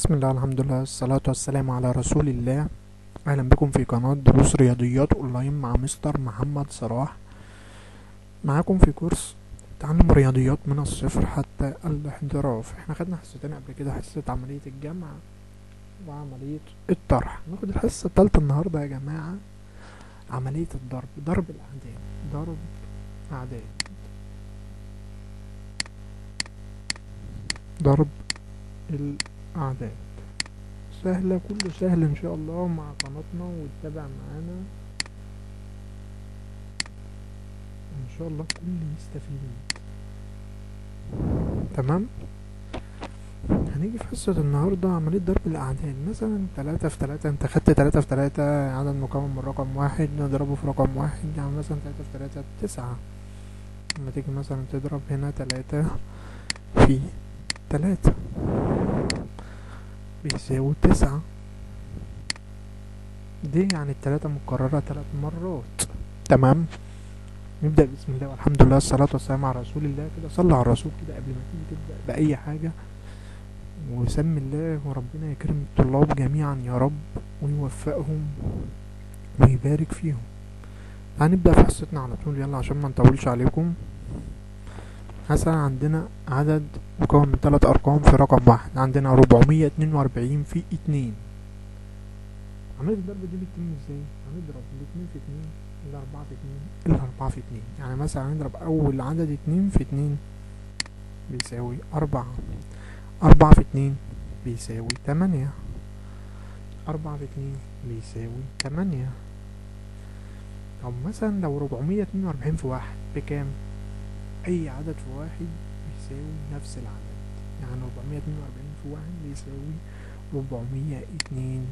بسم الله، الحمد لله، الصلاة والسلام على رسول الله. أهلا بكم في قناة دروس رياضيات أونلاين مع مستر محمد صلاح. معاكم في كورس تعلم رياضيات من الصفر حتى الاحتراف. احنا خدنا حصتين قبل كده، حصة عملية الجمع وعملية الطرح. ناخد الحصة التالتة النهاردة يا جماعة، عملية الضرب، ضرب الأعداد. ضرب أعداد، ضرب الأعداد. سهلة، كله سهل ان شاء الله مع قناتنا، واتبع معانا ان شاء الله كل يستفيد. تمام. هنيجي في حصة النهاردة عملية ضرب الأعداد. مثلا 3 في 3، انت خدت 3 في 3 عدد مكون من رقم واحد نضربه في رقم واحد، يعني مثلا 3 في 3 9. لما تيجي مثلا تضرب هنا 3 في 3 بيساوي 9. دي يعني التلاتة مكررة 3 مرات. تمام. نبدأ بسم الله والحمد لله الصلاة والسلام على رسول الله. كده صلى على الرسول كده قبل ما تيجي تبدأ بأي حاجة، وسم الله، وربنا يكرم الطلاب جميعا يا رب، ويوفقهم ويبارك فيهم. هنبدأ في حصتنا على طول، يلا عشان ما نطولش عليكم. مثلا عندنا عدد مكون من 3 أرقام في رقم واحد، عندنا 442 في 2. عملية الضرب دي بتتم ازاي؟ هنضرب 2 في 2، 4 في 2، 4 في 2. يعني مثلا هنضرب أول عدد 2 في 2 بيساوي 4. 4 في 2 بيساوي 8. 4 في 2 بيساوي 8. طب مثلا لو 442 في واحد بكام؟ أي عدد في واحد بيساوي نفس العدد، يعني 442 في واحد بيساوي 442.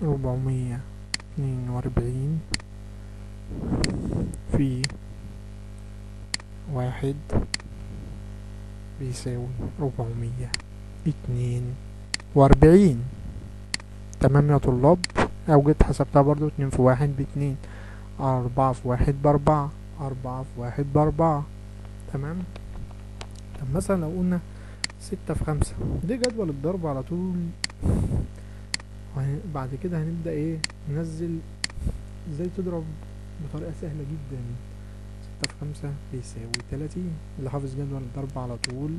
442 في واحد بيساوي 442. تمام يا طلاب. او جيت حسبتها برضو، 2 في 1 ب2، 4 في 1 ب4، 4 في 1 ب4. تمام. طب مثلا لو قلنا 6 في 5، دي جدول الضرب على طول. بعد كده هنبدأ ايه؟ ننزل ازاي تضرب بطريقة سهلة جدا. 6 في 5 بيساوي 30. اللي حافظ جدول الضرب على طول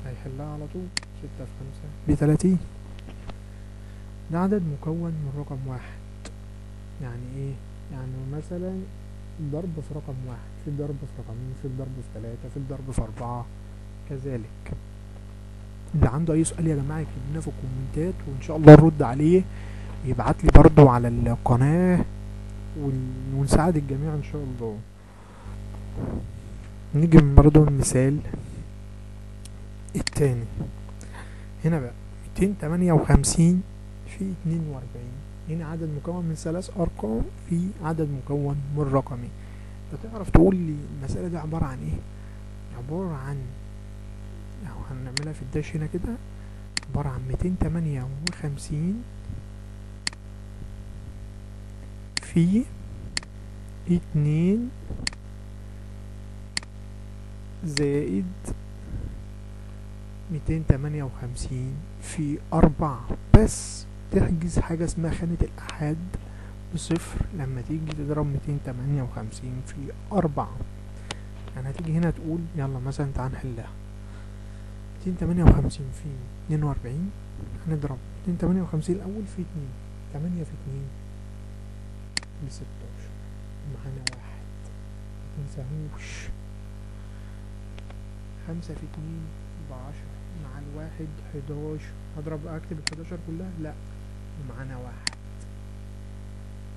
هيحلها على طول. 6 في 5 ب30. ده عدد مكون من رقم واحد. يعني ايه؟ يعني مثلا ضرب في رقم واحد، في ضرب في رقمين، في ضرب في 3، في ضرب في 4 كذلك. اللي عنده اي سؤال يا جماعة يكتب لنا في الكومنتات، وان شاء الله نرد عليه. يبعت لي برضو على القناة، ونساعد الجميع ان شاء الله. نيجي برضو المثال التاني. هنا بقى 258 في 42. هنا عدد مكون من 3 أرقام في عدد مكون من رقمين. انت تعرف تقول لي المسألة دي عبارة عن ايه؟ عبارة عن، او هنعملها في الداش هنا كده، عبارة عن 258 في 2 زائد 258 في 4. بس تحجز حاجة اسمها خانة الأحاد بصفر لما تيجي تضرب 258 في 4. يعني هتيجي هنا تقول يلا مثلا تعال نحلها. 258 في 42، هنضرب 258 الأول في 2. 8 في 2 ب16. معانا واحد، متنساهوش. 5 في 2 ب10، مع الواحد 11. هضرب اكتب ال11 كلها؟ لا، ومعانا واحد.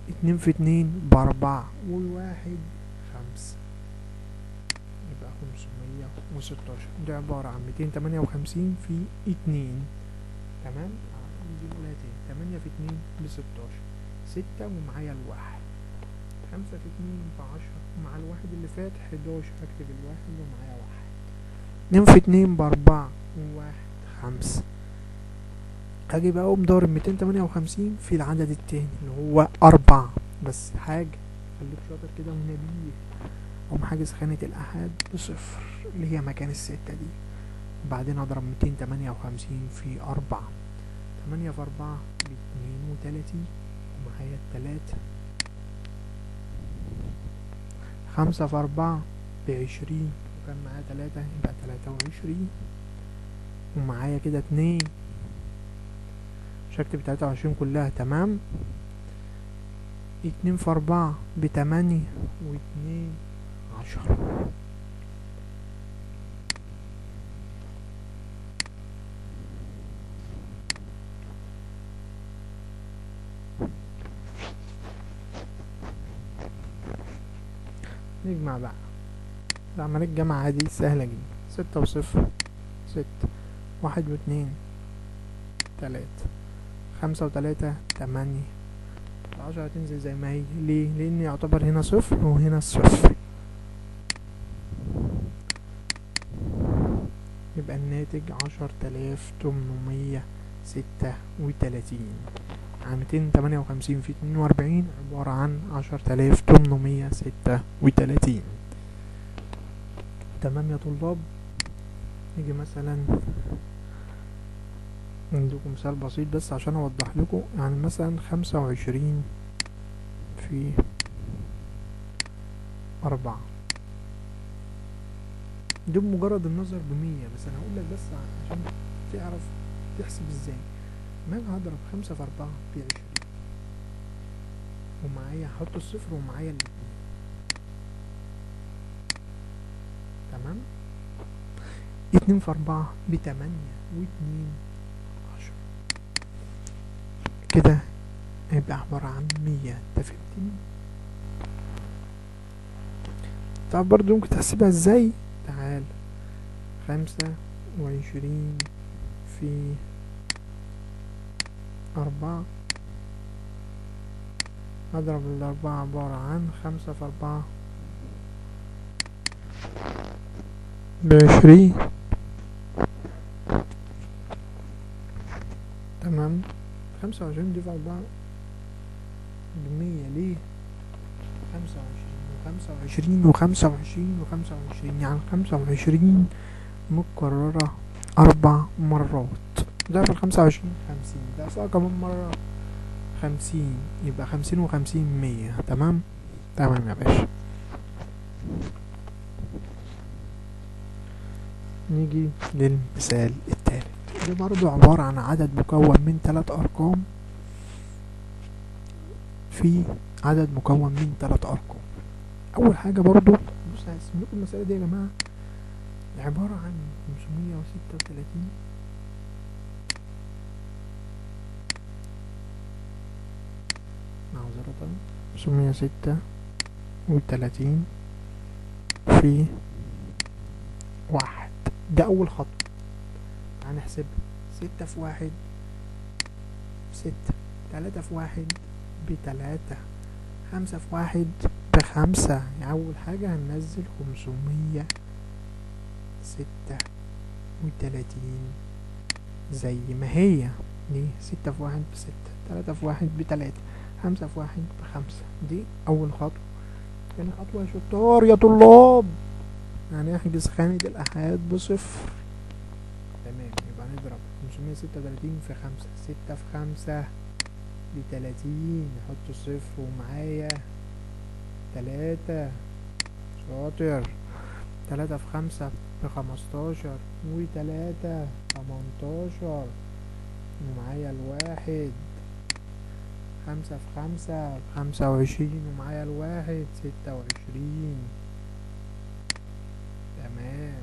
2 في 2 ب4، والواحد 5، يبقى 516. دي عبارة عن 258 في 2. تمام. نجي نقولها تاني. 8 في 2 ب16، 6 ومعايا الواحد. 5 في 2 ب10، مع الواحد اللي فات 11، هكتب الواحد ومعايا واحد. 2 في 2 ب4، وواحد 5. هاجي بقى اقوم ضارب 258 في العدد التاني اللي هو 4. بس حاجة، خليك شاطر كده ونبيه. اقوم حاجز خانة الأحاد بصفر اللي هي مكان ال6 دي. وبعدين اضرب 258 في 4. 8 في 4 ب32 ومعايا التلاتة. 5 في 4 ب20 وكان معايا 3 يبقى 23 ومعايا كده 2. مش هكتب 23 كلها، تمام. 2 في 4 ب8 و2 10. نجمع بقى عملية الجمع عادي سهلة جدا. 6 وصفر 6، 1 و2 3، 5 و3 8. 10 هتنزل زي ما هي. ليه؟ لأن يعتبر هنا صفر وهنا صفر، يبقى الناتج 10836. 258 في 42 عبارة عن 10836. تمام يا طلاب. نيجي مثلا نديكم مثال بسيط بس عشان اوضح لكم. يعني مثلا 25 في 4 دي بمجرد النظر ب100، بس انا هقول لك بس عشان تعرف تحسب ازاي. ما اجي هضرب 5 في 4 ب20 ومعايا هحط الصفر ومعايا الاتنين، تمام. 2 في 4 ب8 و2 10 كده هيبقى عبارة عن 100. انت فهمتني؟ طب برضو ممكن تحسبها ازاي؟ تعال 25 في 4 اضرب الاربعة عبارة عن 5 في 4 ب20، تمام. 25 دي في 4 ب100. ليه؟ 25 يعني 25 متكررة 4 مرات. ضعف 25 50، ضعفها كمان مرة 50، يبقى 50 و50 100. تمام تمام يا باشا. نيجي للمثال التالت. ده برضو عبارة عن عدد مكون من 3 أرقام في عدد مكون من 3 أرقام. أول حاجة برضو بص هقسم لكم المسألة دي يا جماعة. عبارة عن 536 معذرة 536 في 1. ده أول خطوة هنحسبها. 6 في 1 6، 3 في 1 ب3، 5 في 1 ب5. يعني أول حاجة هننزل 536 زي ما هي. دي 6 في 1 ب6، 3 في 1 ب3، 5 في 1 ب5. دي أول خطوة. تاني خطوة يا شطار يا طلاب، يعني احجز خانة الأحاد بصفر. تمام، يبقى نضرب 536 في 5. 6 في 5 ب30، نحط الصفر ومعايا 3. شاطر. 3 في 5 ب15 و3 18 ومعايا الواحد. 5 في 5 ب25 ومعايا الواحد 26. تمام.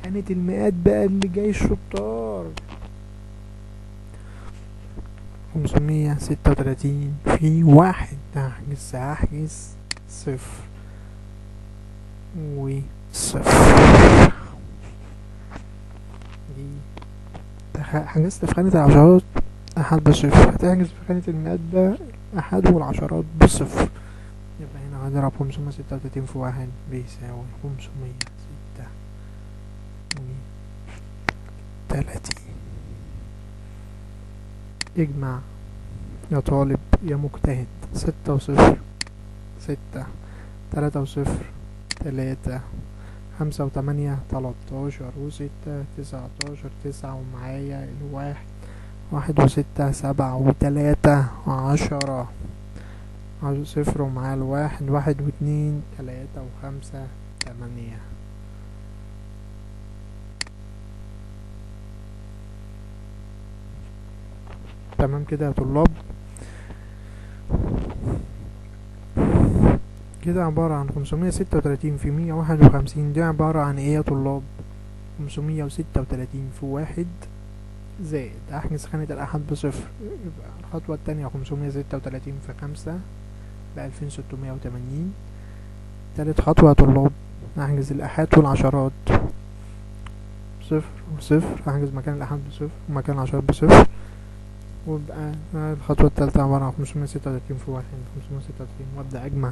خانة المئات بقى اللي جاي الشطار. 536 في 1. هحجز صفر وصفر. دي حجزت في خانة العشرات أحد بصفر، هتحجز في خانة المئات بقى أحد والعشرات بصفر. يبقى هنا هضرب 536 في 1 بيساوي 536. اجمع يا طالب يا مجتهد. 6 وصفر 6، 3 وصفر 3، 5 و8 13 و6 19 9 ومعايا الواحد 1 و6 7 و3 10 ومعايا الواحد 1 و2 3 و5 8. تمام كده يا طلاب. كده عبارة عن 536 في 151. دي عبارة عن ايه يا طلاب؟ 536 في 1 زائد هحجز خانة الأحد بصفر، يبقى الخطوة التانية 536 في 5 ب2680. تالت خطوة يا طلاب هحجز الآحاد والعشرات صفر وصفر، هحجز مكان الآحاد بصفر ومكان العشرات بصفر، ويبقى الخطوة التالتة عبارة عن 536 في 1 536، وأبدأ أجمع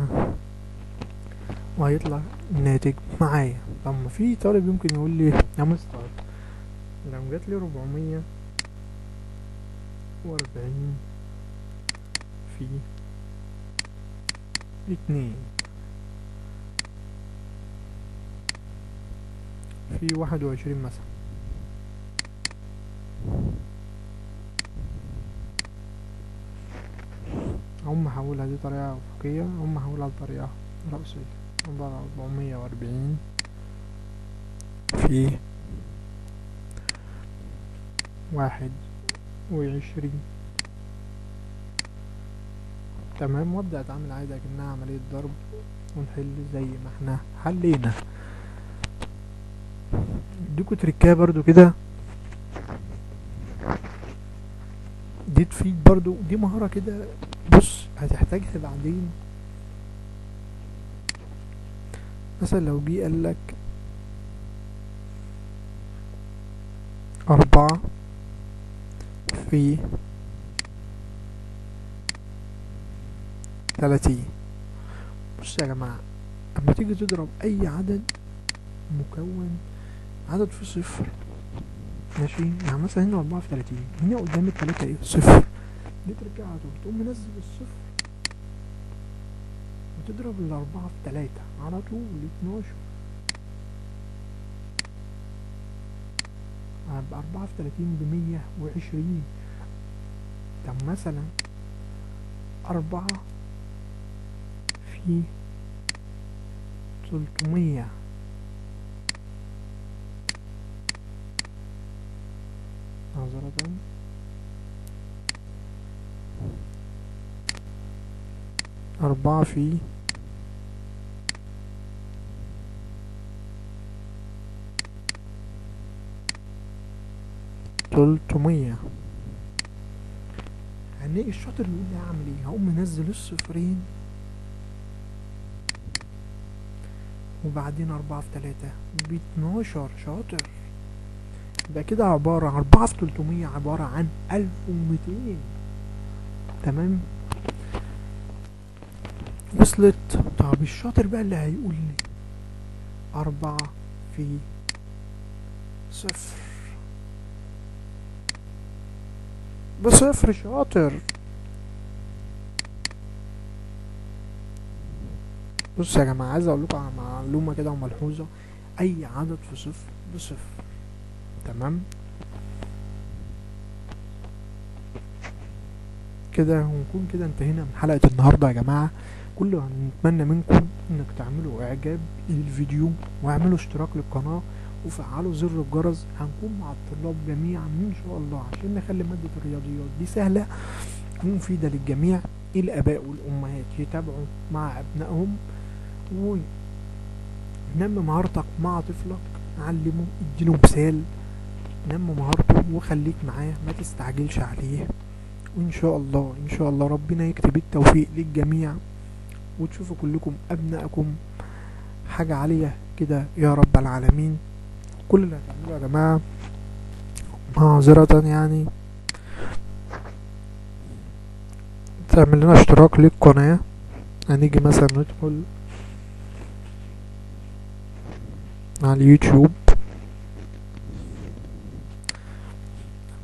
وهيطلع الناتج معايا. طب ما في طالب يمكن يقول لي يا مستر لو جاتلي 440 في 2 في 21 مثلا، هم هحولها دي طريقة أفقية، هم هحولها لطريقة رأسية. عبارة عن 440 في 21. تمام، وابدأ اتعامل عادي اكنها عملية ضرب ونحل زي ما احنا حلينا. اديكوا تريكاه برضو كده، دي تفيد برضو، دي مهارة كده بص هتحتاجها بعدين. مثلا لو جه قالك 4 في 30. بص يا جماعة، اما تيجي تضرب اي عدد مكون عدد في صفر، ماشي؟ يعني مثلا هنا 4 في 30، هنا قدام التلاتة ايه؟ صفر. دي ترجع على طول تقوم منزل الصفر وتضرب الأربعة في 3 على طول 12. هيبقى 4 في 30 ب120. طب مثلا 4 في 300 معذرة، 4 في 300. يعني الشاطر يقول لي اعمل ايه؟ هقوم منزل الصفرين وبعدين 4 في 3 ب12. شاطر. يبقى كده عبارة عن 4 في 300 عبارة عن 1200. تمام، وصلت؟ طب الشاطر بقى اللي هيقول لي 4 في 0 بصفر. شاطر. بص يا جماعة، عايز اقول لكم على معلومة كده وملحوظة، اي عدد في صفر بصفر. تمام كده، ونكون كده انتهينا من حلقة النهاردة يا جماعة. كل اللي هنتمنى منكم انك تعملوا اعجاب للفيديو واعملوا اشتراك للقناة وفعلوا زر الجرس. هنكون مع الطلاب جميعا ان شاء الله عشان نخلي مادة الرياضيات دي سهلة ومفيدة للجميع. الاباء والامهات يتابعوا مع ابنائهم ونمي مهارتك مع طفلك، علمه، اديله مثال، نمي مهارته وخليك معاه، ما تستعجلش عليه. وان شاء الله ان شاء الله ربنا يكتب التوفيق للجميع وتشوفوا كلكم ابنائكم حاجة عالية كده يا رب العالمين. كل اللي هتعملوه يا جماعة معذرة يعني تعمل لنا اشتراك للقناة. هنيجي مثلا ندخل على اليوتيوب،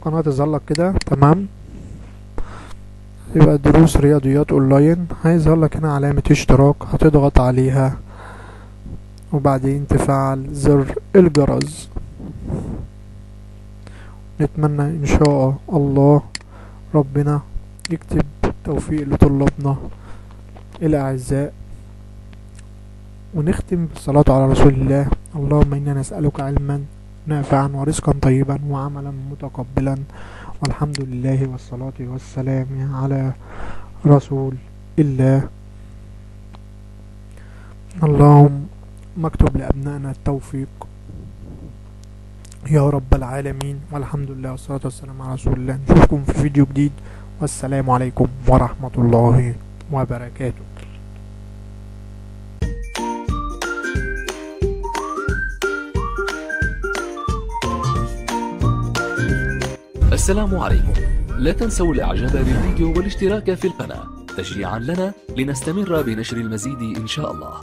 قناة تظهر كده. تمام، يبقى دروس رياضيات اونلاين، هيظهر لك هنا علامة اشتراك، هتضغط عليها وبعدين تفعل زر الجرس. نتمنى ان شاء الله ربنا يكتب توفيق لطلابنا الاعزاء، ونختم بالصلاة على رسول الله. اللهم انا نسألك علما نافعا ورزقا طيبا وعملا متقبلا، والحمد لله والصلاة والسلام على رسول الله. اللهم اكتب لأبنائنا التوفيق يا رب العالمين، والحمد لله والصلاة والسلام على رسول الله. نشوفكم في فيديو جديد، والسلام عليكم ورحمة الله وبركاته. السلام عليكم. لا تنسوا الاعجاب بالفيديو والاشتراك في القناة تشجيعا لنا لنستمر بنشر المزيد ان شاء الله.